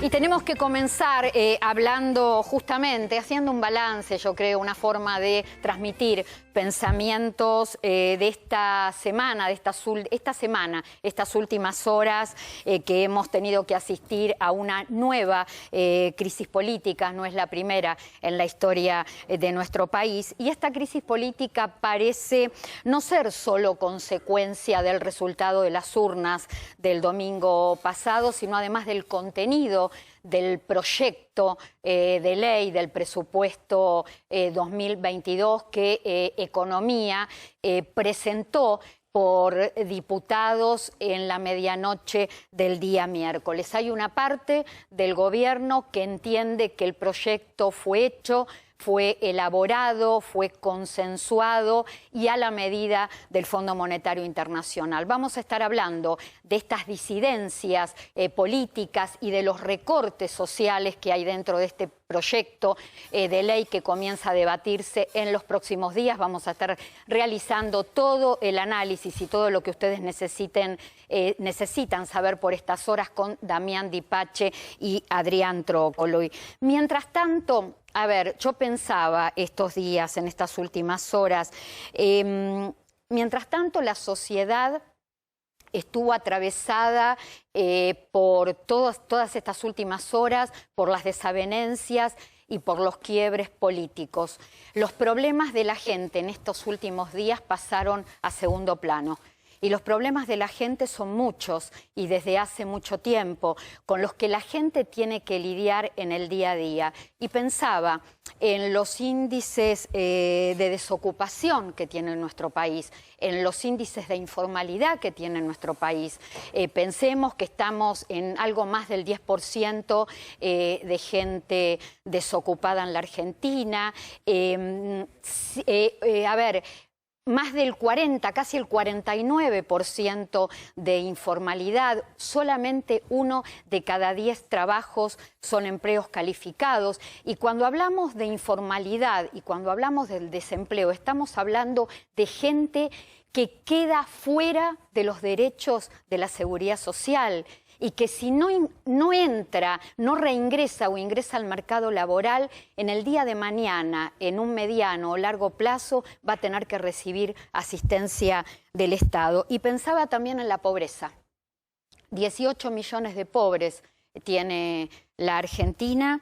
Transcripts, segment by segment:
Y tenemos que comenzar hablando justamente, haciendo un balance, yo creo, una forma de transmitir pensamientos de esta semana, estas últimas horas que hemos tenido que asistir a una nueva crisis política, no es la primera en la historia de nuestro país. Y esta crisis política parece no ser solo consecuencia del resultado de las urnas del domingo pasado, sino además del contenido del proyecto de ley del presupuesto 2022 que Economía presentó por diputados en la medianoche del día miércoles. Hay una parte del gobierno que entiende que el proyecto fue hecho, fue elaborado, fue consensuado y a la medida del Fondo Monetario Internacional. Vamos a estar hablando de estas disidencias políticas y de los recortes sociales que hay dentro de este proyecto de ley que comienza a debatirse en los próximos días. Vamos a estar realizando todo el análisis y todo lo que ustedes necesitan saber por estas horas con Damián Di Pace y Adrián Trócolo. Mientras tanto, a ver, yo pensaba estos días, en estas últimas horas, mientras tanto la sociedad estuvo atravesada por todas estas últimas horas, por las desavenencias y por los quiebres políticos. Los problemas de la gente en estos últimos días pasaron a segundo plano. Y los problemas de la gente son muchos y desde hace mucho tiempo, con los que la gente tiene que lidiar en el día a día. Y pensaba en los índices de desocupación que tiene nuestro país, en los índices de informalidad que tiene nuestro país. Pensemos que estamos en algo más del 10% de gente desocupada en la Argentina. Más del 40, casi el 49% de informalidad, solamente 1 de cada 10 trabajos son empleos calificados. Y cuando hablamos de informalidad y cuando hablamos del desempleo, estamos hablando de gente que queda fuera de los derechos de la seguridad social y que si no entra, no reingresa o ingresa al mercado laboral, en el día de mañana, en un mediano o largo plazo, va a tener que recibir asistencia del Estado. Y pensaba también en la pobreza. 18 millones de pobres tiene la Argentina,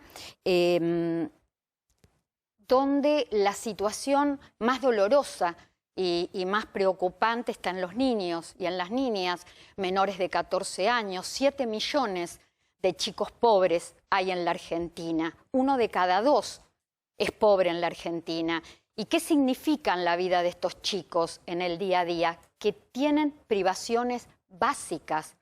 donde la situación más dolorosa y más preocupante está en los niños y en las niñas menores de 14 años. 7 millones de chicos pobres hay en la Argentina. 1 de cada 2 es pobre en la Argentina. ¿Y qué significa en la vida de estos chicos en el día a día? Que tienen privaciones básicas,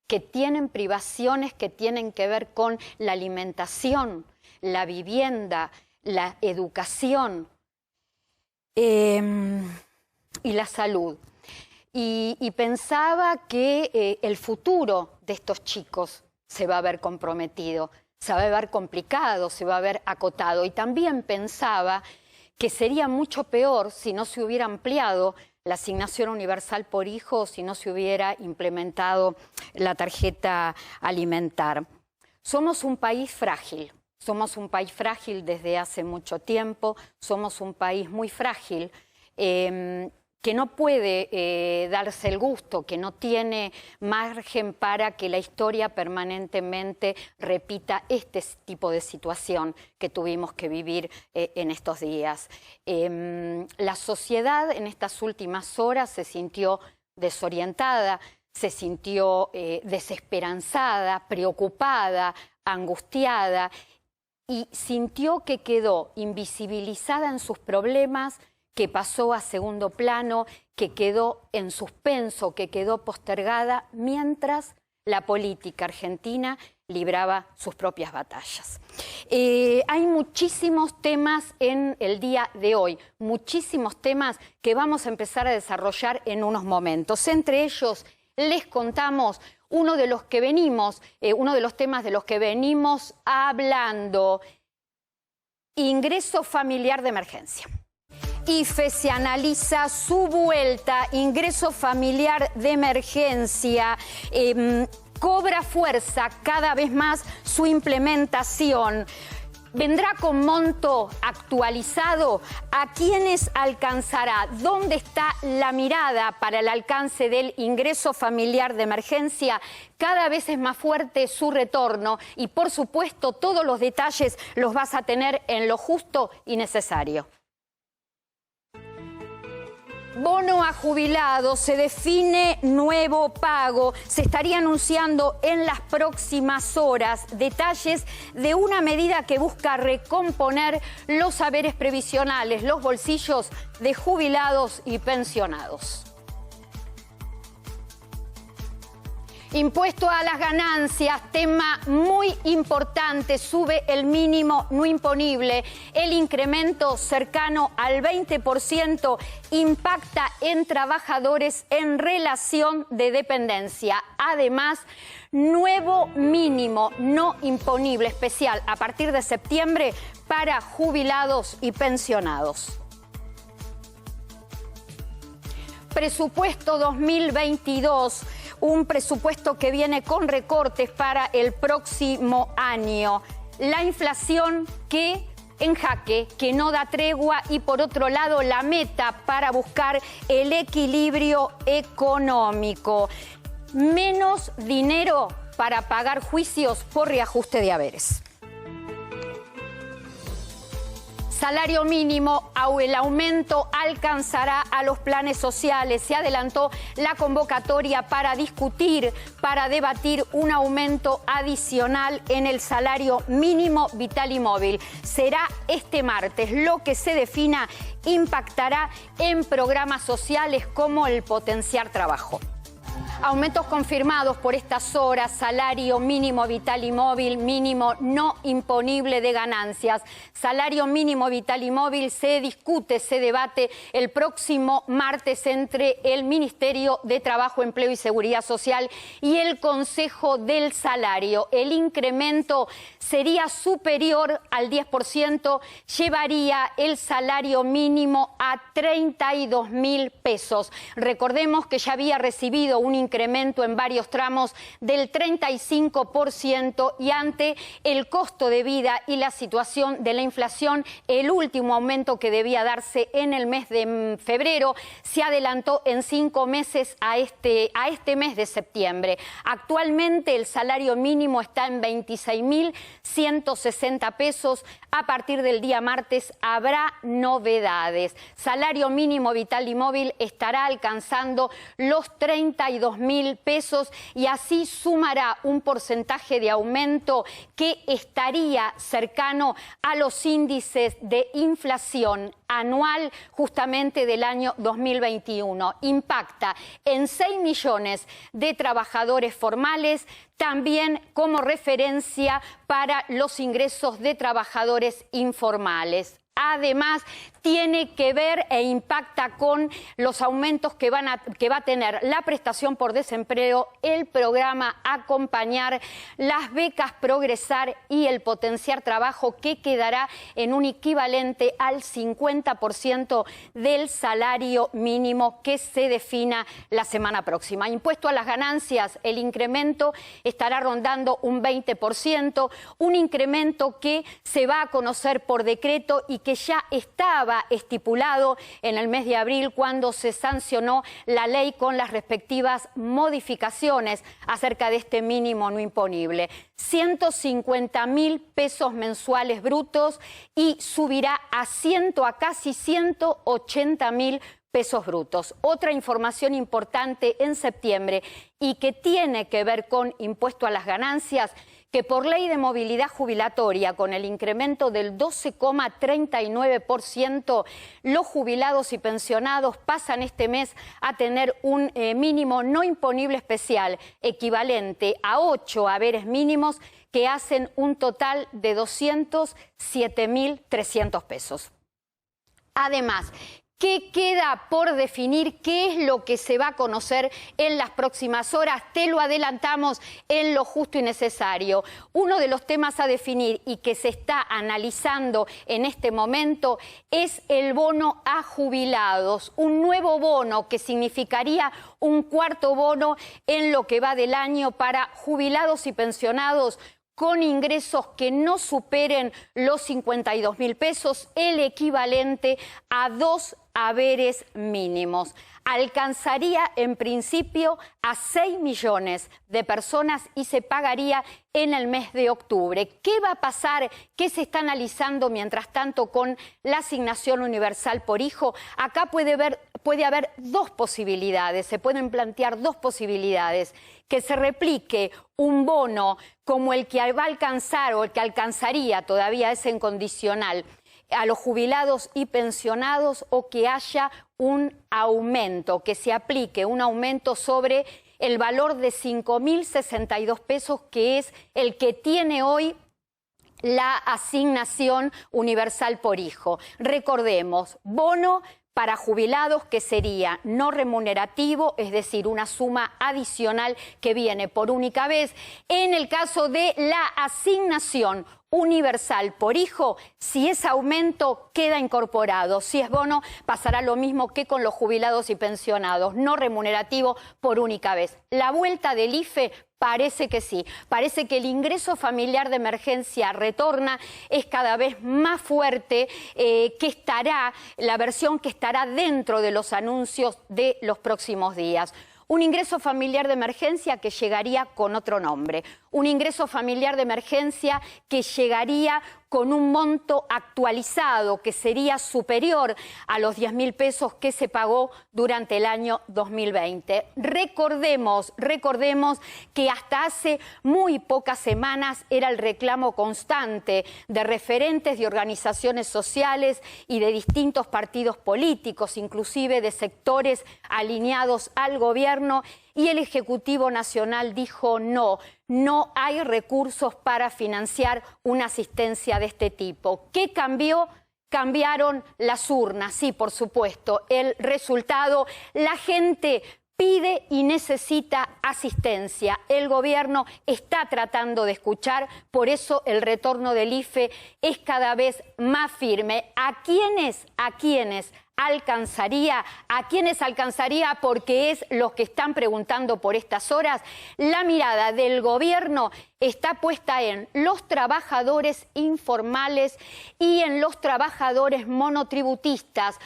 que tienen privaciones que tienen que ver con la alimentación, la vivienda, la educación y la salud. Y pensaba que el futuro de estos chicos se va a ver comprometido, se va a ver complicado, se va a ver acotado. Y también pensaba que sería mucho peor si no se hubiera ampliado la asignación universal por hijo, si no se hubiera implementado la tarjeta alimentar. Somos un país frágil. Somos un país frágil desde hace mucho tiempo, somos un país muy frágil que no puede darse el gusto, que no tiene margen para que la historia permanentemente repita este tipo de situación que tuvimos que vivir en estos días. La sociedad en estas últimas horas se sintió desorientada, se sintió desesperanzada, preocupada, angustiada, y sintió que quedó invisibilizada en sus problemas, que pasó a segundo plano, que quedó en suspenso, que quedó postergada, mientras la política argentina libraba sus propias batallas. Hay muchísimos temas en el día de hoy, muchísimos temas que vamos a empezar a desarrollar en unos momentos. Entre ellos, les contamos uno de los temas de los que venimos hablando: ingreso familiar de emergencia. IFE se analiza su vuelta, ingreso familiar de emergencia. cobra fuerza cada vez más su implementación. ¿Vendrá con monto actualizado? ¿A quiénes alcanzará? ¿Dónde está la mirada para el alcance del ingreso familiar de emergencia? Cada vez es más fuerte su retorno y, por supuesto, todos los detalles los vas a tener en Lo Justo y Necesario. Bono a jubilados, se define nuevo pago. Se estaría anunciando en las próximas horas detalles de una medida que busca recomponer los saberes previsionales, los bolsillos de jubilados y pensionados. Impuesto a las ganancias, tema muy importante, sube el mínimo no imponible. El incremento cercano al 20% impacta en trabajadores en relación de dependencia. Además, nuevo mínimo no imponible especial a partir de septiembre para jubilados y pensionados. Presupuesto 2022. Un presupuesto que viene con recortes para el próximo año. La inflación que en jaque, que no da tregua, y por otro lado la meta para buscar el equilibrio económico. Menos dinero para pagar juicios por reajuste de haberes. Salario mínimo, el aumento alcanzará a los planes sociales. Se adelantó la convocatoria para discutir, para debatir un aumento adicional en el salario mínimo vital y móvil. Será este martes. Lo que se defina impactará en programas sociales como el Potenciar Trabajo. Aumentos confirmados por estas horas, salario mínimo vital y móvil, mínimo no imponible de ganancias. Salario mínimo vital y móvil se discute, se debate el próximo martes entre el Ministerio de Trabajo, Empleo y Seguridad Social y el Consejo del Salario. El incremento sería superior al 10%, llevaría el salario mínimo a 32.000 pesos. Recordemos que ya había recibido un incremento en varios tramos del 35% y ante el costo de vida y la situación de la inflación, el último aumento que debía darse en el mes de febrero se adelantó en 5 meses a este mes de septiembre. Actualmente el salario mínimo está en 26.160 pesos. A partir del día martes habrá novedades. Salario mínimo vital y móvil estará alcanzando los 32.000 pesos y así sumará un porcentaje de aumento que estaría cercano a los índices de inflación anual justamente del año 2021. Impacta en 6 millones de trabajadores formales, también como referencia para los ingresos de trabajadores informales. Además, tiene que ver e impacta con los aumentos que va a tener la prestación por desempleo, el programa Acompañar, las becas Progresar y el Potenciar Trabajo, que quedará en un equivalente al 50% del salario mínimo que se defina la semana próxima. Impuesto a las ganancias, el incremento estará rondando un 20%, un incremento que se va a conocer por decreto y que ya estaba estipulado en el mes de abril cuando se sancionó la ley con las respectivas modificaciones acerca de este mínimo no imponible. 150.000 pesos mensuales brutos y subirá a casi 180.000 pesos brutos. Otra información importante en septiembre y que tiene que ver con impuesto a las ganancias, que por ley de movilidad jubilatoria, con el incremento del 12,39%, los jubilados y pensionados pasan este mes a tener un mínimo no imponible especial, equivalente a 8 haberes mínimos, que hacen un total de 207.300 pesos. Además, ¿Qué queda por definir? ¿Qué es lo que se va a conocer en las próximas horas? Te lo adelantamos en Lo Justo y Necesario. Uno de los temas a definir y que se está analizando en este momento es el bono a jubilados. Un nuevo bono que significaría un cuarto bono en lo que va del año para jubilados y pensionados con ingresos que no superen los 52.000 pesos, el equivalente a 2 haberes mínimos. Alcanzaría en principio a 6 millones de personas y se pagaría en el mes de octubre. ¿Qué va a pasar? ¿Qué se está analizando mientras tanto con la asignación universal por hijo? Acá puede haber dos posibilidades, se pueden plantear dos posibilidades. Que se replique un bono como el que va a alcanzar o el que alcanzaría, todavía es en condicional, a los jubilados y pensionados, o que haya un aumento, que se aplique un aumento sobre el valor de 5.062 pesos, que es el que tiene hoy la asignación universal por hijo. Recordemos, bono para jubilados que sería no remunerativo, es decir, una suma adicional que viene por única vez. En el caso de la asignación universal por hijo, si es aumento queda incorporado, si es bono pasará lo mismo que con los jubilados y pensionados, no remunerativo por única vez. La vuelta del IFE parece que sí, parece que el ingreso familiar de emergencia retorna, es cada vez más fuerte, la versión que estará dentro de los anuncios de los próximos días. Un ingreso familiar de emergencia que llegaría con otro nombre, un ingreso familiar de emergencia que llegaría con un monto actualizado que sería superior a los 10.000 pesos que se pagó durante el año 2020. Recordemos que hasta hace muy pocas semanas era el reclamo constante de referentes de organizaciones sociales y de distintos partidos políticos, inclusive de sectores alineados al gobierno, y el Ejecutivo Nacional dijo no hay recursos para financiar una asistencia de este tipo. ¿Qué cambió? Cambiaron las urnas, sí, por supuesto. El resultado, la gente pide y necesita asistencia. El gobierno está tratando de escuchar, por eso el retorno del IFE es cada vez más firme. ¿A quiénes alcanzaría? ¿A quiénes alcanzaría? Porque es lo que están preguntando por estas horas. La mirada del gobierno está puesta en los trabajadores informales y en los trabajadores monotributistas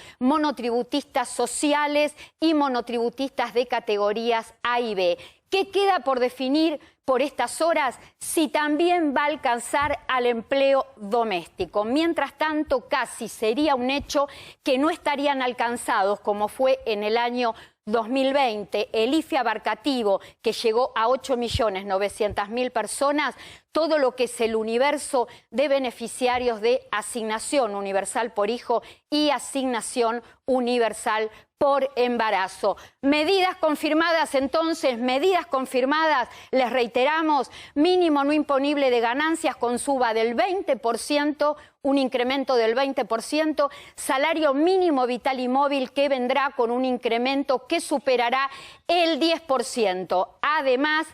sociales y monotributistas de categorías A y B. ¿Qué queda por definir por estas horas? Si también va a alcanzar al empleo doméstico. Mientras tanto, casi sería un hecho que no estarían alcanzados, como fue en el año 2020, el IFE abarcativo, que llegó a 8.900.000 personas, todo lo que es el universo de beneficiarios de asignación universal por hijo y asignación universal por embarazo. Medidas confirmadas entonces, medidas confirmadas, les reiteramos, mínimo no imponible de ganancias con suba del 20%, un incremento del 20%, salario mínimo vital y móvil que vendrá con un incremento que superará el 10%. Además,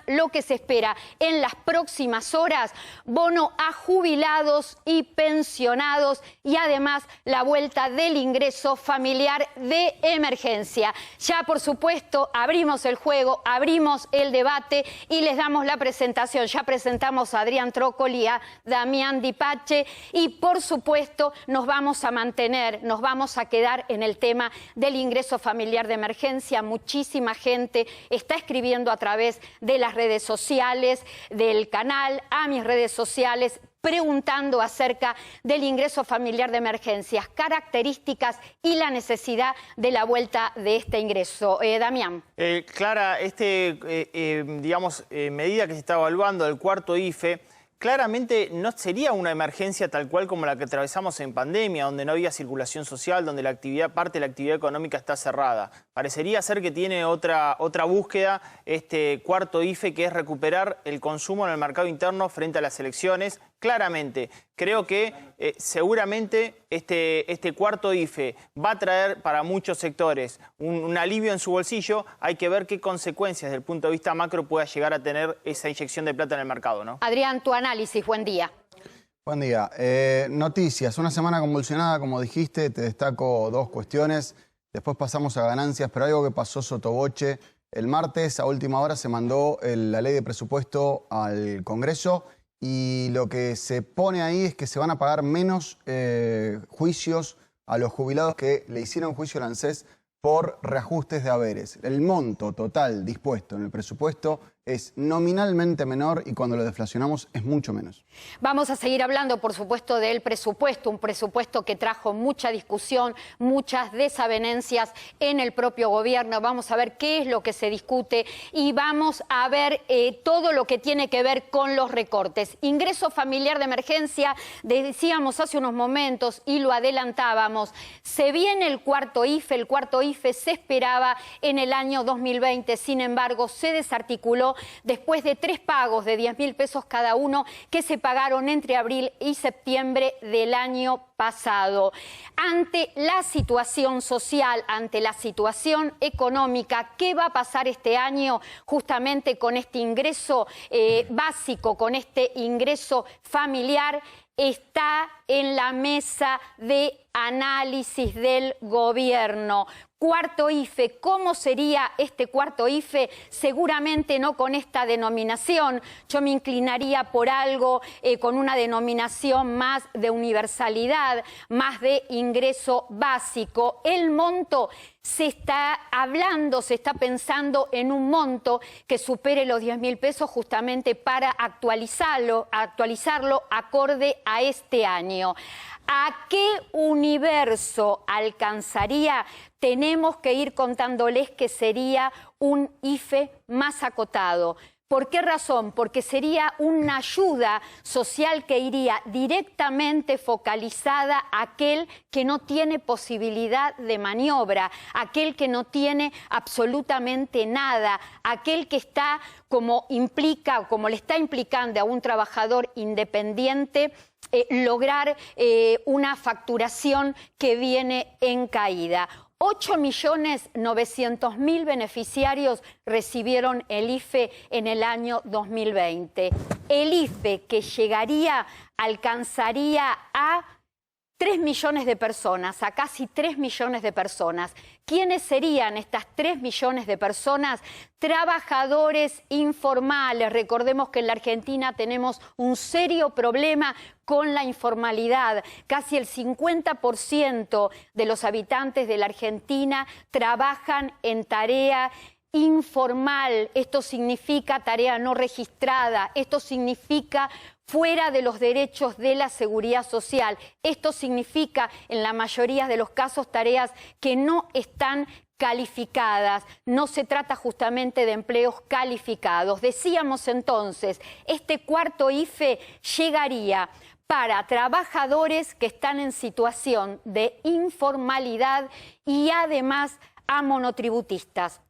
lo que se espera en las próximas horas, bono a jubilados y pensionados y además la vuelta del ingreso familiar de emergencia. Ya, por supuesto, abrimos el juego, abrimos el debate y les damos la presentación. Ya presentamos a Adrián Trócoli y a Damián Dipache y, por supuesto, nos vamos a mantener, nos vamos a quedar en el tema del ingreso familiar de emergencia. Muchísima gente está escribiendo a través de las redes sociales, del canal, a mis redes sociales, preguntando acerca del ingreso familiar de emergencias, características y la necesidad de la vuelta de este ingreso. Damián. Clara, medida que se está evaluando del cuarto IFE, claramente no sería una emergencia tal cual como la que atravesamos en pandemia, donde no había circulación social, donde parte de la actividad económica está cerrada. Parecería ser que tiene otra búsqueda este cuarto IFE, que es recuperar el consumo en el mercado interno frente a las elecciones. Claramente, creo que seguramente este cuarto IFE va a traer para muchos sectores un alivio en su bolsillo. Hay que ver qué consecuencias desde el punto de vista macro pueda llegar a tener esa inyección de plata en el mercado, ¿no? Adrián, tu análisis, buen día. Buen día. Noticias, una semana convulsionada, como dijiste, te destaco dos cuestiones. Después pasamos a ganancias, pero algo que pasó sotoboche. El martes, a última hora, se mandó la ley de presupuesto al Congreso y lo que se pone ahí es que se van a pagar menos juicios a los jubilados que le hicieron juicio al ANSES por reajustes de haberes. El monto total dispuesto en el presupuesto es nominalmente menor y cuando lo deflacionamos es mucho menos. Vamos a seguir hablando, por supuesto, del presupuesto, un presupuesto que trajo mucha discusión, muchas desavenencias en el propio gobierno. Vamos a ver qué es lo que se discute y vamos a ver todo lo que tiene que ver con los recortes. Ingreso familiar de emergencia, decíamos hace unos momentos y lo adelantábamos, se viene el cuarto IFE se esperaba en el año 2020, sin embargo, se desarticuló después de 3 pagos de 10.000 pesos cada uno que se pagaron entre abril y septiembre del año pasado. Ante la situación social, ante la situación económica, ¿qué va a pasar este año justamente con este ingreso básico, con este ingreso familiar? Está en la mesa de análisis del gobierno. Cuarto IFE, ¿cómo sería este cuarto IFE? Seguramente no con esta denominación. Yo me inclinaría por algo con una denominación más de universalidad, más de ingreso básico. El monto se está hablando, se está pensando en un monto que supere los 10.000 pesos justamente para actualizarlo acorde a este año. ¿A qué universo alcanzaría? Tenemos que ir contándoles que sería un IFE más acotado. ¿Por qué razón? Porque sería una ayuda social que iría directamente focalizada a aquel que no tiene posibilidad de maniobra, aquel que no tiene absolutamente nada, aquel que está como le está implicando a un trabajador independiente lograr una facturación que viene en caída. 8.900.000 beneficiarios recibieron el IFE en el año 2020. El IFE que alcanzaría a 3 millones de personas, a casi 3 millones de personas. ¿Quiénes serían estas 3 millones de personas? Trabajadores informales. Recordemos que en la Argentina tenemos un serio problema con la informalidad. Casi el 50% de los habitantes de la Argentina trabajan en tarea informal. Esto significa tarea no registrada. Esto significa fuera de los derechos de la seguridad social. Esto significa, en la mayoría de los casos, tareas que no están calificadas. No se trata justamente de empleos calificados. Decíamos entonces, este cuarto IFE llegaría para trabajadores que están en situación de informalidad y además a monotributistas.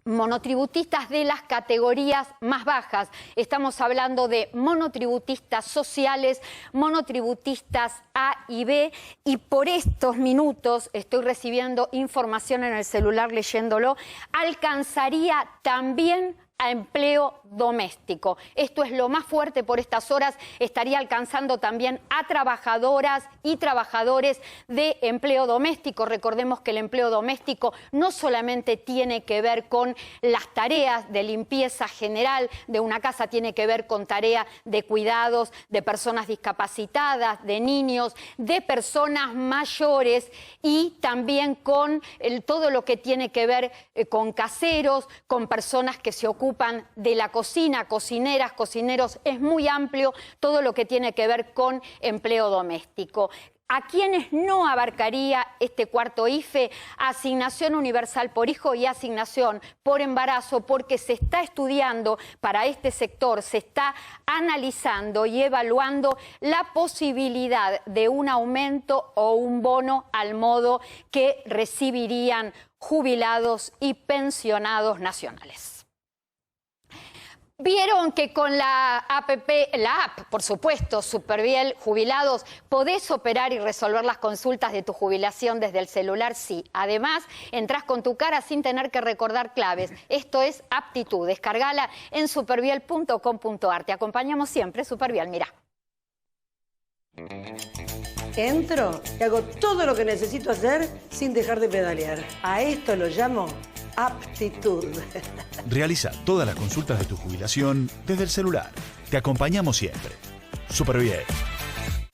Monotributistas de las categorías más bajas. Estamos hablando de monotributistas sociales, monotributistas A y B, y por estos minutos estoy recibiendo información en el celular leyéndolo, alcanzaría también a empleo doméstico. Esto es lo más fuerte por estas horas. Estaría alcanzando también a trabajadoras y trabajadores de empleo doméstico. Recordemos que el empleo doméstico no solamente tiene que ver con las tareas de limpieza general de una casa, tiene que ver con tareas de cuidados de personas discapacitadas, de niños, de personas mayores y también con todo lo que tiene que ver con caseros, con personas que se ocupan de la cocina, cocineras, cocineros. Es muy amplio todo lo que tiene que ver con empleo doméstico. ¿A quiénes no abarcaría este cuarto IFE? Asignación universal por hijo y asignación por embarazo, porque se está estudiando para este sector, se está analizando y evaluando la posibilidad de un aumento o un bono al modo que recibirían jubilados y pensionados nacionales. Vieron que con la app, por supuesto, Superviel Jubilados, podés operar y resolver las consultas de tu jubilación desde el celular, sí. Además, entrás con tu cara sin tener que recordar claves. Esto es aptitud. Descargala en superviel.com.ar. Te acompañamos siempre, Superviel, mirá. Entro y hago todo lo que necesito hacer sin dejar de pedalear. A esto lo llamo aptitud. Realiza todas las consultas de tu jubilación desde el celular. Te acompañamos siempre. Superviel.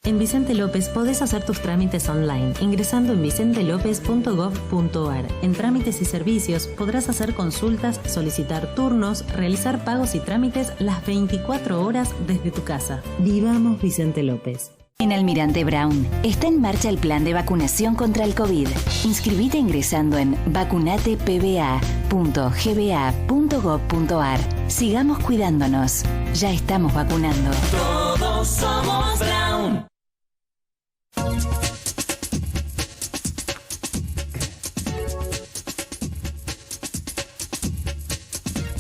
En Vicente López podés hacer tus trámites online ingresando en vicentelopez.gov.ar. En trámites y servicios podrás hacer consultas, solicitar turnos, realizar pagos y trámites las 24 horas desde tu casa. Vivamos Vicente López. En Almirante Brown está en marcha el plan de vacunación contra el COVID. Inscribite ingresando en vacunatepba.gba.gov.ar. Sigamos cuidándonos. Ya estamos vacunando. Todos somos Brown.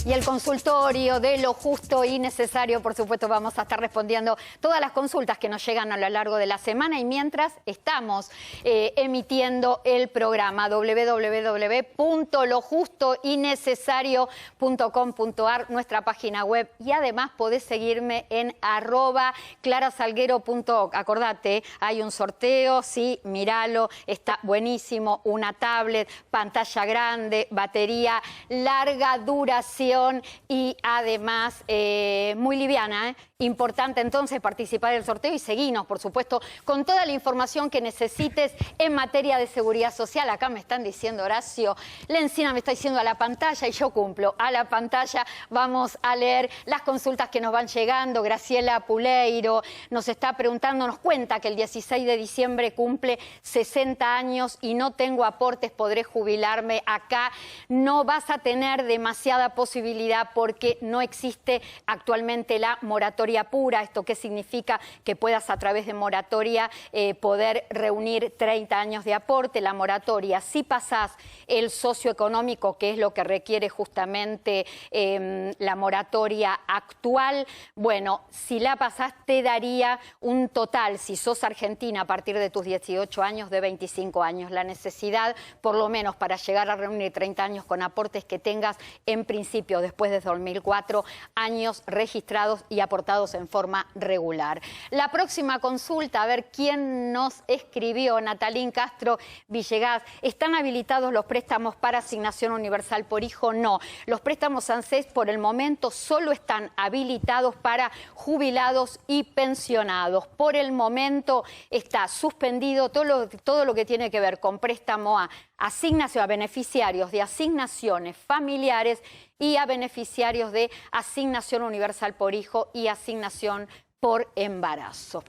Y el consultorio de lo justo y necesario, por supuesto, vamos a estar respondiendo todas las consultas que nos llegan a lo largo de la semana y mientras estamos emitiendo el programa www.lojustoynecesario.com.ar, nuestra página web, y además podés seguirme en @clarasalguero.org. Acordate, hay un sorteo, sí, míralo, está buenísimo, una tablet, pantalla grande, batería, larga duración y además muy liviana, Importante entonces participar del sorteo y seguirnos, por supuesto, con toda la información que necesites en materia de seguridad social. Acá me están diciendo, Horacio, Lencina me está diciendo a la pantalla y yo cumplo. A la pantalla vamos a leer las consultas que nos van llegando. Graciela Puleiro nos está preguntando, nos cuenta que el 16 de diciembre cumple 60 años y no tengo aportes, podré jubilarme. Acá no vas a tener demasiada posibilidad porque no existe actualmente la moratoria pura. ¿Esto qué significa? Que puedas a través de moratoria poder reunir 30 años de aporte. La moratoria, si pasás el socioeconómico, que es lo que requiere justamente la moratoria actual, bueno, si la pasás te daría un total, si sos argentina a partir de tus 18 años, de 25 años. La necesidad, por lo menos para llegar a reunir 30 años con aportes, que tengas en principio, después de 2004, años registrados y aportados en forma regular. La próxima consulta, a ver quién nos escribió, Natalín Castro Villegas. ¿Están habilitados los préstamos para asignación universal por hijo? No. Los préstamos ANSES por el momento solo están habilitados para jubilados y pensionados. Por el momento está suspendido todo lo que tiene que ver con préstamo a asignación, a beneficiarios de asignaciones familiares y a beneficiarios de asignación universal por hijo y asignación por embarazo.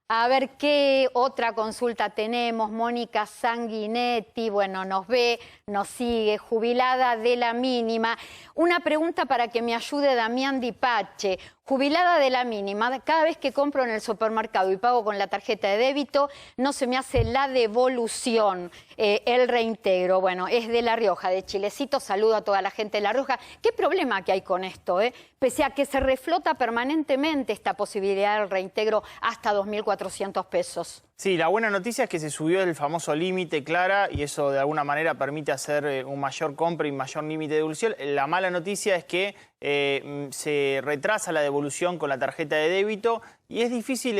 A ver qué otra consulta tenemos. Mónica Sanguinetti, bueno, nos ve, nos sigue, jubilada de la mínima. Una pregunta para que me ayude Damián Dipache. Jubilada de la mínima, cada vez que compro en el supermercado y pago con la tarjeta de débito, no se me hace la devolución, el reintegro. Bueno, es de La Rioja, de Chilecito. Saludo a toda la gente de La Rioja. ¿Qué problema que hay con esto? Pese a que se reflota permanentemente esta posibilidad del reintegro hasta 2.400 pesos. Sí, la buena noticia es que se subió el famoso límite, Clara, y eso de alguna manera permite hacer un mayor compra y mayor límite de devolución. La mala noticia es que se retrasa la devolución con la tarjeta de débito y es difícil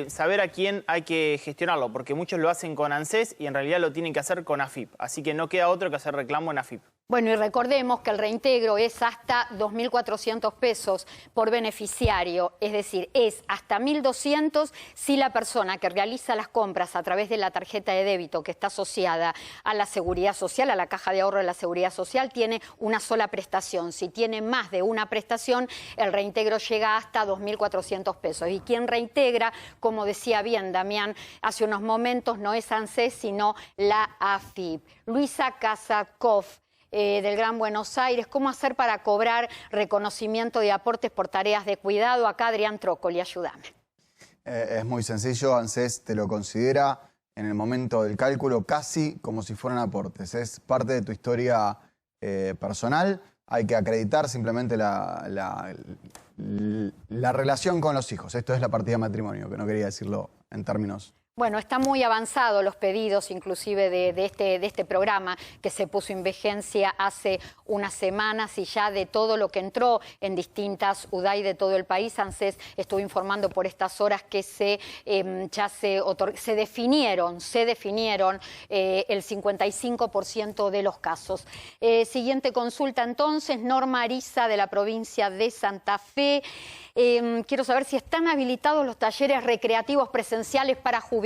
saber a quién hay que gestionarlo, porque muchos lo hacen con ANSES y en realidad lo tienen que hacer con AFIP. Así que no queda otro que hacer reclamo en AFIP. Bueno, y recordemos que el reintegro es hasta 2.400 pesos por beneficiario, es decir, es hasta 1.200 si la persona que realiza las compras a través de la tarjeta de débito que está asociada a la Seguridad Social, a la Caja de Ahorro de la Seguridad Social, tiene una sola prestación. Si tiene más de una prestación, el reintegro llega hasta 2.400 pesos. Y quien reintegra, como decía bien Damián hace unos momentos, no es ANSES, sino la AFIP. Luisa Kazakov, del Gran Buenos Aires, ¿cómo hacer para cobrar reconocimiento de aportes por tareas de cuidado? Acá Adrián Trócoli, ayúdame. Es muy sencillo, ANSES te lo considera en el momento del cálculo casi como si fueran aportes. Es parte de tu historia personal. Hay que acreditar simplemente la relación con los hijos. Esto es la partida de matrimonio, que no quería decirlo en términos... Bueno, está muy avanzado los pedidos, inclusive de este programa que se puso en vigencia hace unas semanas, y ya de todo lo que entró en distintas UDAI de todo el país. ANSES estuvo informando por estas horas que se definieron el 55% de los casos. Siguiente consulta entonces, Norma Ariza de la provincia de Santa Fe. Quiero saber si están habilitados los talleres recreativos presenciales para jubilados.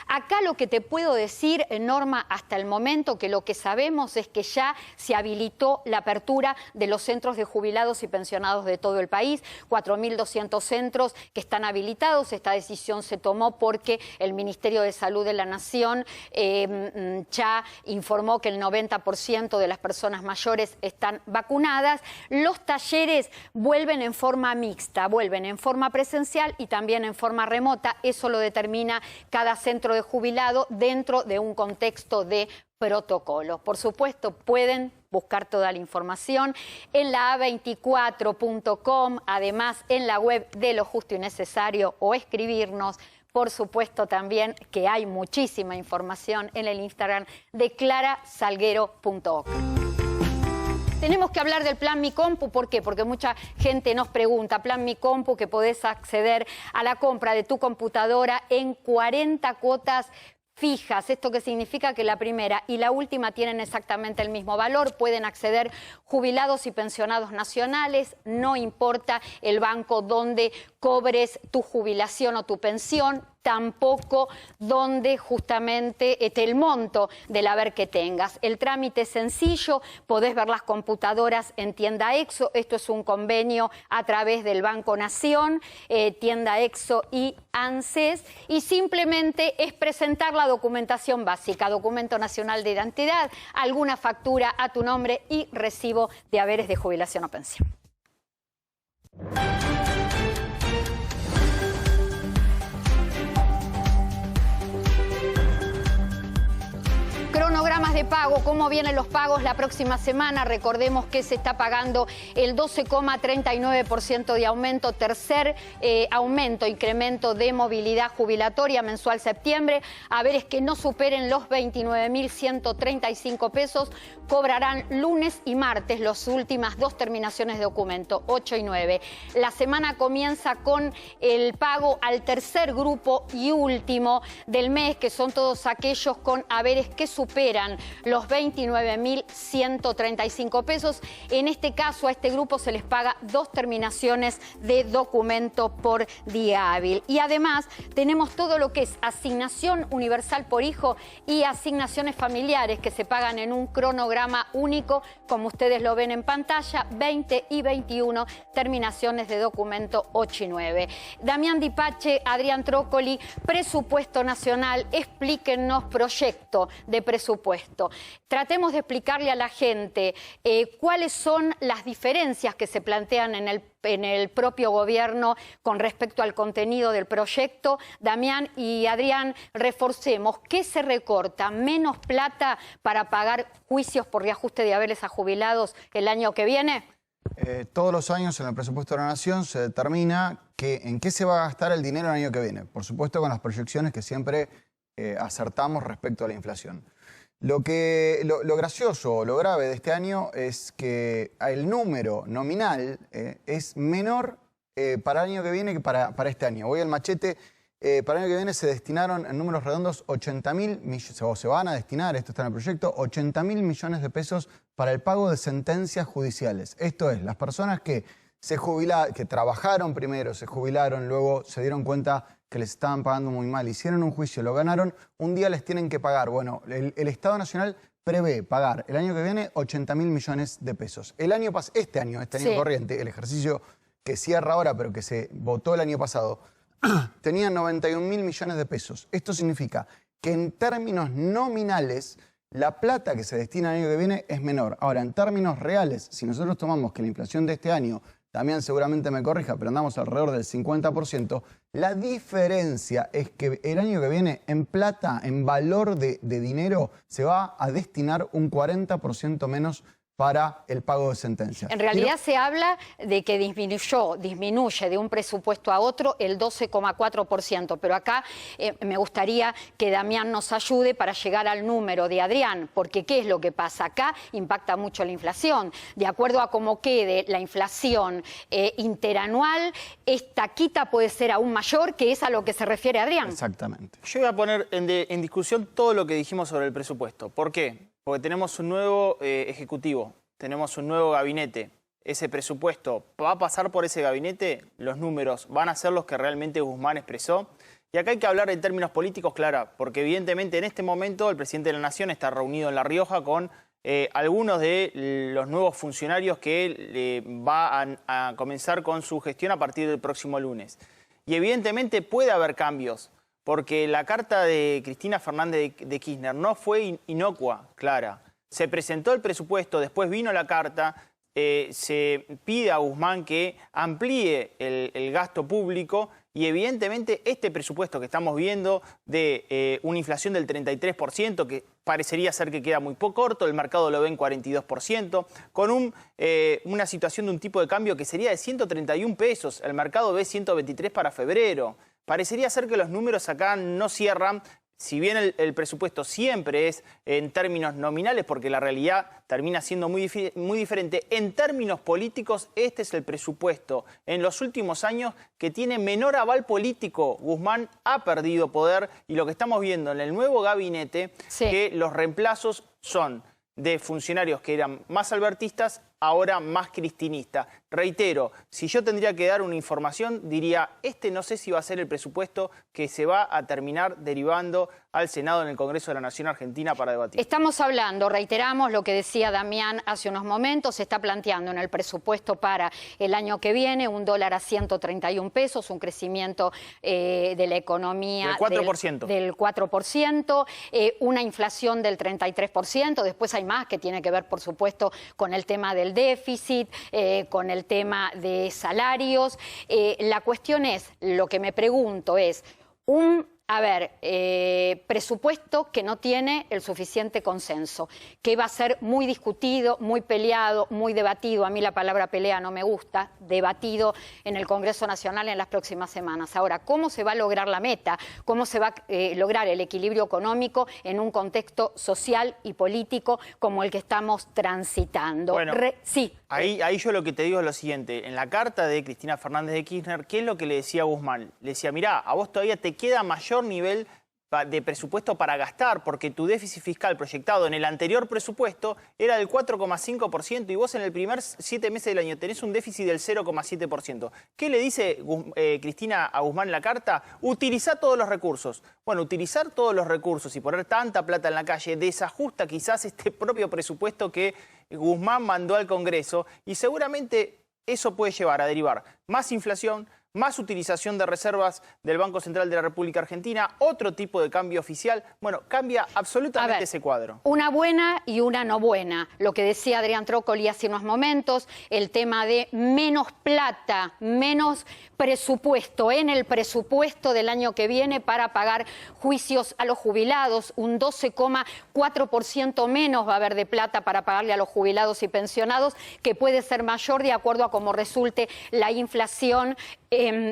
Acá lo que te puedo decir, Norma, hasta el momento, que lo que sabemos es que ya se habilitó la apertura de los centros de jubilados y pensionados de todo el país, 4.200 centros que están habilitados. Esta decisión se tomó porque el Ministerio de Salud de la Nación ya informó que el 90% de las personas mayores están vacunadas. Los talleres vuelven en forma mixta, vuelven en forma presencial y también en forma remota. Eso lo determina cada centro de jubilado dentro de un contexto de protocolo. Por supuesto, pueden buscar toda la información en la a24.com, además en la web de Lo Justo y Necesario, o escribirnos. Por supuesto también que hay muchísima información en el Instagram de clarasalguero.oc. Tenemos que hablar del Plan Mi Compu. ¿Por qué? Porque mucha gente nos pregunta. Plan Mi Compu, que podés acceder a la compra de tu computadora en 40 cuotas fijas. ¿Esto qué significa? Que la primera y la última tienen exactamente el mismo valor. Pueden acceder jubilados y pensionados nacionales. No importa el banco donde cobres tu jubilación o tu pensión, tampoco donde justamente esté el monto del haber que tengas. El trámite es sencillo, podés ver las computadoras en Tienda Exo. Esto es un convenio a través del Banco Nación, Tienda Exo y ANSES, y simplemente es presentar la documentación básica, documento nacional de identidad, alguna factura a tu nombre y recibo de haberes de jubilación o pensión. Cronogramas de pago, cómo vienen los pagos la próxima semana. Recordemos que se está pagando el 12,39% de aumento, tercer aumento, incremento de movilidad jubilatoria mensual septiembre. Haberes que no superen los 29.135 pesos cobrarán lunes y martes las últimas dos terminaciones de documento, 8 y 9. La semana comienza con el pago al tercer grupo y último del mes, que son todos aquellos con haberes que superan los 29.135 pesos. En este caso, a este grupo se les paga dos terminaciones de documento por día hábil. Y además tenemos todo lo que es asignación universal por hijo y asignaciones familiares que se pagan en un cronograma único, como ustedes lo ven en pantalla, 20 y 21 terminaciones de documento 8 y 9. Damián Dipache, Adrián Trócoli, presupuesto nacional, explíquennos proyecto de presupuesto. Tratemos de explicarle a la gente cuáles son las diferencias que se plantean en el propio gobierno con respecto al contenido del proyecto. Damián y Adrián, reforcemos. ¿Qué se recorta? ¿Menos plata para pagar juicios por reajuste de haberes a jubilados el año que viene? Todos los años en el presupuesto de la Nación se determina en qué se va a gastar el dinero el año que viene. Por supuesto, con las proyecciones que siempre acertamos respecto a la inflación. Lo gracioso o lo grave de este año es que el número nominal es menor para el año que viene que para este año. Voy al machete. Para el año que viene se destinaron en números redondos 80.000 millones, o se van a destinar, esto está en el proyecto, 80.000 millones de pesos para el pago de sentencias judiciales. Esto es, las personas que que trabajaron primero, se jubilaron, luego se dieron cuenta que les estaban pagando muy mal, hicieron un juicio, lo ganaron, un día les tienen que pagar. Bueno, el Estado Nacional prevé pagar el año que viene 80.000 millones de pesos. Este año sí, corriente, el ejercicio que cierra ahora, pero que se votó el año pasado, tenía 91.000 millones de pesos. Esto significa que en términos nominales la plata que se destina al año que viene es menor. Ahora, en términos reales, si nosotros tomamos que la inflación de este año Damián seguramente me corrija, pero andamos alrededor del 50%. La diferencia es que el año que viene en plata, en valor de dinero, se va a destinar un 40% menos para el pago de sentencias. En realidad se habla de que disminuye de un presupuesto a otro el 12,4%, pero acá me gustaría que Damián nos ayude para llegar al número de Adrián, porque ¿qué es lo que pasa? Acá impacta mucho la inflación. De acuerdo a cómo quede la inflación interanual, esta quita puede ser aún mayor, que es a lo que se refiere Adrián. Exactamente. Yo voy a poner en discusión todo lo que dijimos sobre el presupuesto. ¿Por qué? Porque tenemos un nuevo ejecutivo, tenemos un nuevo gabinete. Ese presupuesto va a pasar por ese gabinete, los números van a ser los que realmente Guzmán expresó. Y acá hay que hablar en términos políticos, Clara, porque evidentemente en este momento el presidente de la Nación está reunido en La Rioja con algunos de los nuevos funcionarios que va a comenzar con su gestión a partir del próximo lunes. Y evidentemente puede haber cambios, porque la carta de Cristina Fernández de Kirchner no fue inocua, Clara. Se presentó el presupuesto, después vino la carta, se pide a Guzmán que amplíe el gasto público y evidentemente este presupuesto que estamos viendo de una inflación del 33%, que parecería ser que queda muy poco corto, el mercado lo ve en 42%, con una situación de un tipo de cambio que sería de 131 pesos, el mercado ve 123 para febrero. Parecería ser que los números acá no cierran, si bien el presupuesto siempre es en términos nominales, porque la realidad termina siendo muy diferente. En términos políticos, este es el presupuesto en los últimos años que tiene menor aval político. Guzmán ha perdido poder y lo que estamos viendo en el nuevo gabinete, que los reemplazos son de funcionarios que eran más albertistas, ahora más cristinistas. Reitero, si yo tendría que dar una información, diría, no sé si va a ser el presupuesto que se va a terminar derivando al Senado en el Congreso de la Nación Argentina para debatir. Estamos hablando, reiteramos lo que decía Damián hace unos momentos, se está planteando en el presupuesto para el año que viene un dólar a 131 pesos, un crecimiento de la economía del 4%, una inflación del 33%, después hay más que tiene que ver, por supuesto, con el tema del déficit, con el tema de salarios. La cuestión es, lo que me pregunto es, presupuesto que no tiene el suficiente consenso, que va a ser muy discutido, muy peleado, muy debatido. A mí la palabra pelea no me gusta, debatido en el Congreso Nacional en las próximas semanas. Ahora, ¿cómo se va a lograr la meta? ¿Cómo se va a lograr el equilibrio económico en un contexto social y político como el que estamos transitando? Bueno, ahí yo lo que te digo es lo siguiente. En la carta de Cristina Fernández de Kirchner, ¿qué es lo que le decía a Guzmán? Le decía, mirá, a vos todavía te queda mayor nivel de presupuesto para gastar, porque tu déficit fiscal proyectado en el anterior presupuesto era del 4,5% y vos en el primer 7 meses del año tenés un déficit del 0,7%. ¿Qué le dice Cristina a Guzmán en la carta? Utilizá todos los recursos. Bueno, utilizar todos los recursos y poner tanta plata en la calle desajusta quizás este propio presupuesto que Guzmán mandó al Congreso y seguramente eso puede llevar a derivar más inflación, más utilización de reservas del Banco Central de la República Argentina, otro tipo de cambio oficial. Bueno, cambia absolutamente ese cuadro. Una buena y una no buena. Lo que decía Adrián Trócoli hace unos momentos, el tema de menos plata, menos presupuesto en el presupuesto del año que viene para pagar juicios a los jubilados, un 12,4% menos va a haber de plata para pagarle a los jubilados y pensionados, que puede ser mayor de acuerdo a cómo resulte la inflación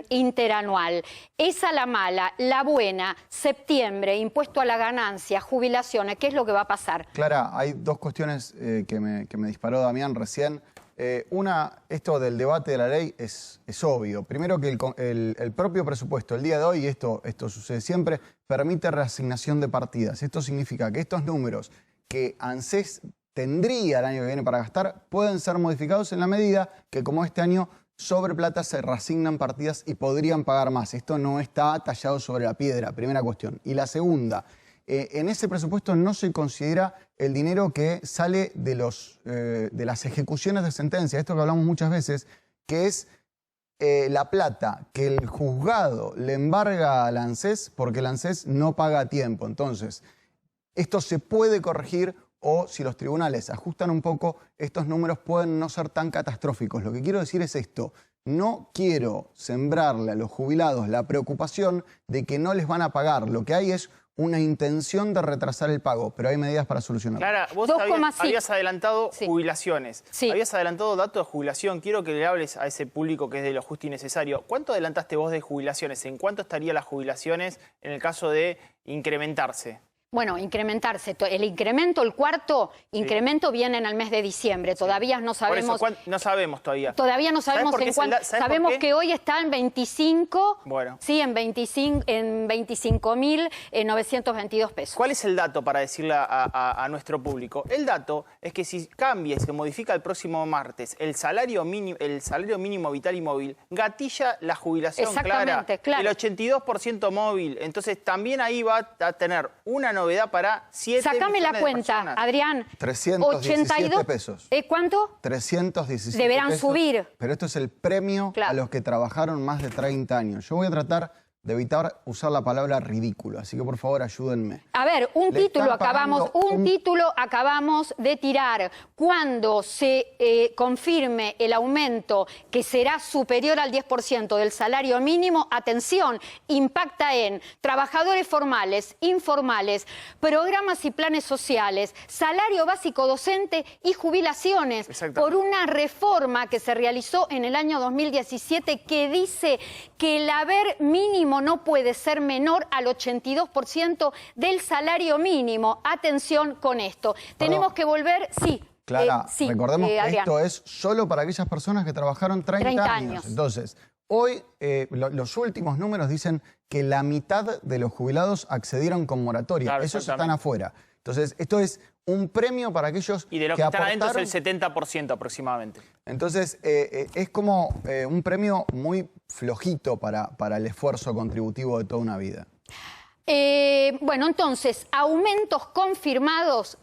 interanual. Esa la mala, la buena, septiembre, impuesto a la ganancia, jubilaciones, ¿qué es lo que va a pasar? Clara, hay dos cuestiones que me disparó Damián recién. Una, esto del debate de la ley es obvio. Primero que el propio presupuesto, el día de hoy, y esto sucede siempre, permite reasignación de partidas. Esto significa que estos números que ANSES tendría el año que viene para gastar pueden ser modificados en la medida que, como este año, sobre plata se reasignan partidas y podrían pagar más. Esto no está tallado sobre la piedra, primera cuestión. Y la segunda, en ese presupuesto no se considera el dinero que sale de las ejecuciones de sentencia. Esto que hablamos muchas veces, que es la plata que el juzgado le embarga al ANSES porque el ANSES no paga a tiempo. Entonces, esto se puede corregir o si los tribunales ajustan un poco, estos números pueden no ser tan catastróficos. Lo que quiero decir es esto. No quiero sembrarle a los jubilados la preocupación de que no les van a pagar. Lo que hay es una intención de retrasar el pago, pero hay medidas para solucionarlo. Clara, vos habías adelantado jubilaciones, habías adelantado datos de jubilación. Quiero que le hables a ese público que es de lo justo y necesario. ¿Cuánto adelantaste vos de jubilaciones? ¿En cuánto estarían las jubilaciones en el caso de incrementarse? Bueno, incrementarse. El incremento, el cuarto incremento viene en el mes de diciembre. Todavía no sabemos. Por eso, no sabemos todavía. Todavía no sabemos en cuánto. Sabemos que hoy está en 25. Bueno. Sí, en 25.922 pesos. ¿Cuál es el dato para decirle a nuestro público? El dato es que si cambia y se modifica el próximo martes el salario mínimo vital y móvil, gatilla la jubilación. Exactamente, claro. El 82% móvil. Entonces también ahí va a tener una novedad para 7 Sácame millones la cuenta, de personas. Adrián. 317 pesos. ¿Cuánto? 317 Deberán pesos, subir. Pero esto es el premio a los que trabajaron más de 30 años. Yo voy a tratar de evitar usar la palabra ridículo, así que por favor ayúdenme. A ver, un título acabamos de tirar. Cuando se confirme el aumento que será superior al 10% del salario mínimo, atención, impacta en trabajadores formales, informales, programas y planes sociales, salario básico docente y jubilaciones, por una reforma que se realizó en el año 2017 que dice que el haber mínimo no puede ser menor al 82% del salario mínimo. Atención con esto. Tenemos que volver, Clara, recordemos que esto es solo para aquellas personas que trabajaron 30 años. Entonces, hoy los últimos números dicen que la mitad de los jubilados accedieron con moratoria. Claro, esos están afuera. Entonces, esto es un premio para aquellos y de los que están adentro es el 70% aproximadamente. Entonces, es como un premio muy flojito para el esfuerzo contributivo de toda una vida. Bueno, entonces, aumentos confirmados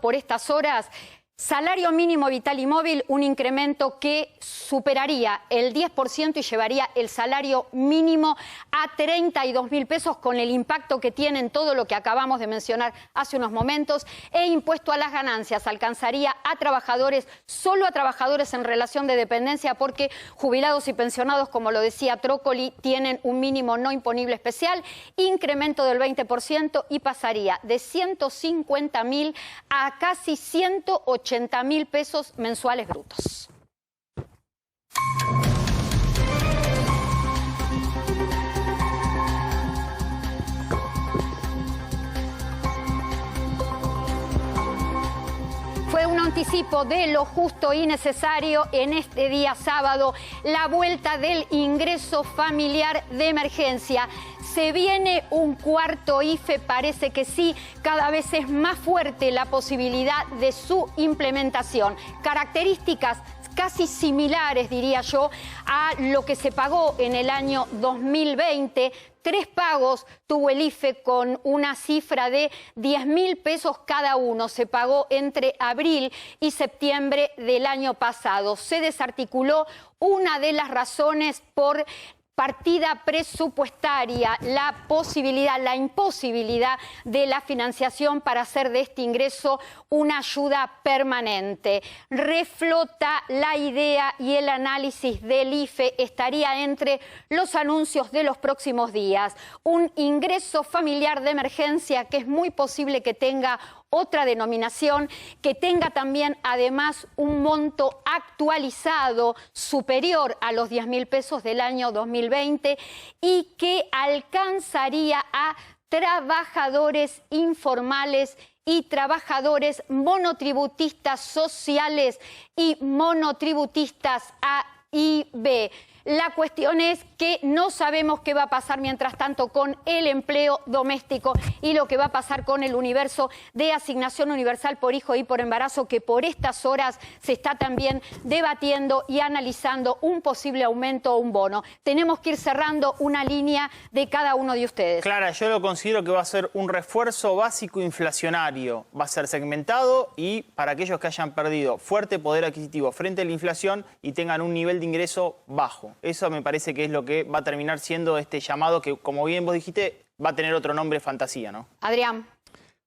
por estas horas. Salario mínimo vital y móvil, un incremento que superaría el 10% y llevaría el salario mínimo a 32.000 pesos con el impacto que tiene en todo lo que acabamos de mencionar hace unos momentos. E impuesto a las ganancias alcanzaría a trabajadores, solo a trabajadores en relación de dependencia, porque jubilados y pensionados, como lo decía Trócoli, tienen un mínimo no imponible especial, incremento del 20% y pasaría de 150.000 a casi 180.000 pesos mensuales brutos. Fue un anticipo de lo justo y necesario en este día sábado, la vuelta del ingreso familiar de emergencia. ¿Se viene un cuarto IFE? Parece que sí. Cada vez es más fuerte la posibilidad de su implementación. Características casi similares, diría yo, a lo que se pagó en el año 2020. 3 pagos tuvo el IFE con una cifra de 10.000 pesos cada uno. Se pagó entre abril y septiembre del año pasado. Se desarticuló una de las razones por partida presupuestaria, la imposibilidad de la financiación para hacer de este ingreso una ayuda permanente. Reflota la idea y el análisis del IFE estaría entre los anuncios de los próximos días. Un ingreso familiar de emergencia que es muy posible que tenga otra denominación, que tenga también además un monto actualizado superior a los 10.000 pesos del año 2020 y que alcanzaría a trabajadores informales y trabajadores monotributistas sociales y monotributistas A y B. La cuestión es que no sabemos qué va a pasar mientras tanto con el empleo doméstico y lo que va a pasar con el universo de asignación universal por hijo y por embarazo, que por estas horas se está también debatiendo y analizando un posible aumento o un bono. Tenemos que ir cerrando una línea de cada uno de ustedes. Clara, yo lo considero que va a ser un refuerzo básico inflacionario. Va a ser segmentado y para aquellos que hayan perdido fuerte poder adquisitivo frente a la inflación y tengan un nivel de ingreso bajo. Eso me parece que es lo que va a terminar siendo este llamado que, como bien vos dijiste, va a tener otro nombre fantasía, ¿no? Adrián.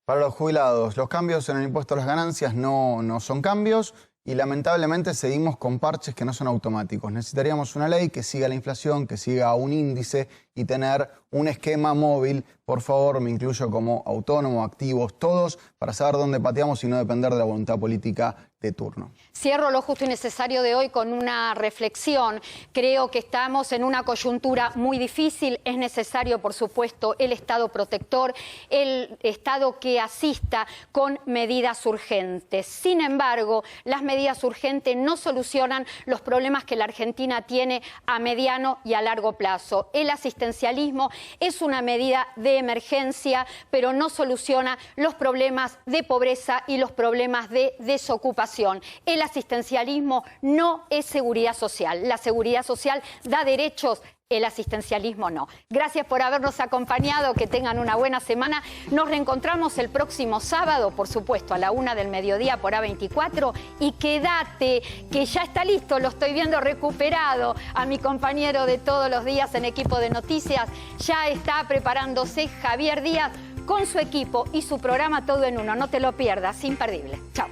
Para los jubilados, los cambios en el impuesto a las ganancias no son cambios y lamentablemente seguimos con parches que no son automáticos. Necesitaríamos una ley que siga la inflación, que siga un índice y tener un esquema móvil. Por favor, me incluyo como autónomo, activos, todos, para saber dónde pateamos y no depender de la voluntad política de turno. Cierro lo justo y necesario de hoy con una reflexión. Creo que estamos en una coyuntura muy difícil. Es necesario, por supuesto, el Estado protector, el Estado que asista con medidas urgentes. Sin embargo, las medidas urgentes no solucionan los problemas que la Argentina tiene a mediano y a largo plazo. El asistencialismo es una medida de emergencia, pero no soluciona los problemas de pobreza y los problemas de desocupación. El asistencialismo no es seguridad social. La seguridad social da derechos, el asistencialismo no. Gracias por habernos acompañado, que tengan una buena semana. Nos reencontramos el próximo sábado, por supuesto, a la 1 del mediodía por A24. Y quédate, que ya está listo, lo estoy viendo recuperado a mi compañero de todos los días en Equipo de Noticias. Ya está preparándose Javier Díaz con su equipo y su programa Todo en Uno. No te lo pierdas, imperdible. Chao.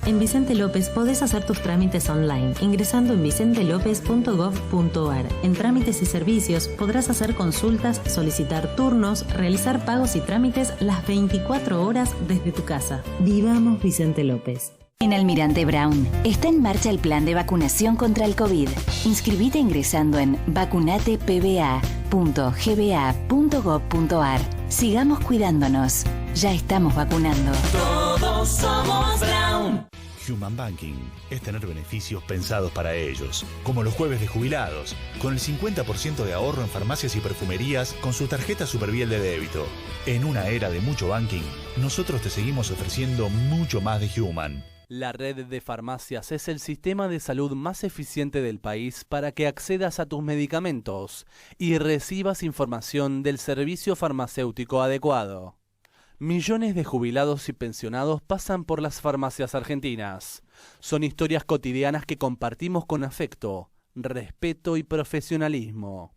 En Vicente López podés hacer tus trámites online ingresando en vicentelopez.gov.ar. En trámites y servicios podrás hacer consultas, solicitar turnos, realizar pagos y trámites las 24 horas desde tu casa. Vivamos Vicente López. En Almirante Brown está en marcha el plan de vacunación contra el COVID. Inscribite ingresando en vacunatepba.gba.gov.ar. Sigamos cuidándonos. Ya estamos vacunando. Todos somos Brown. Human Banking es tener beneficios pensados para ellos, como los jueves de jubilados, con el 50% de ahorro en farmacias y perfumerías con su tarjeta Superviel de débito. En una era de mucho banking, nosotros te seguimos ofreciendo mucho más de Human. La red de farmacias es el sistema de salud más eficiente del país para que accedas a tus medicamentos y recibas información del servicio farmacéutico adecuado. Millones de jubilados y pensionados pasan por las farmacias argentinas. Son historias cotidianas que compartimos con afecto, respeto y profesionalismo.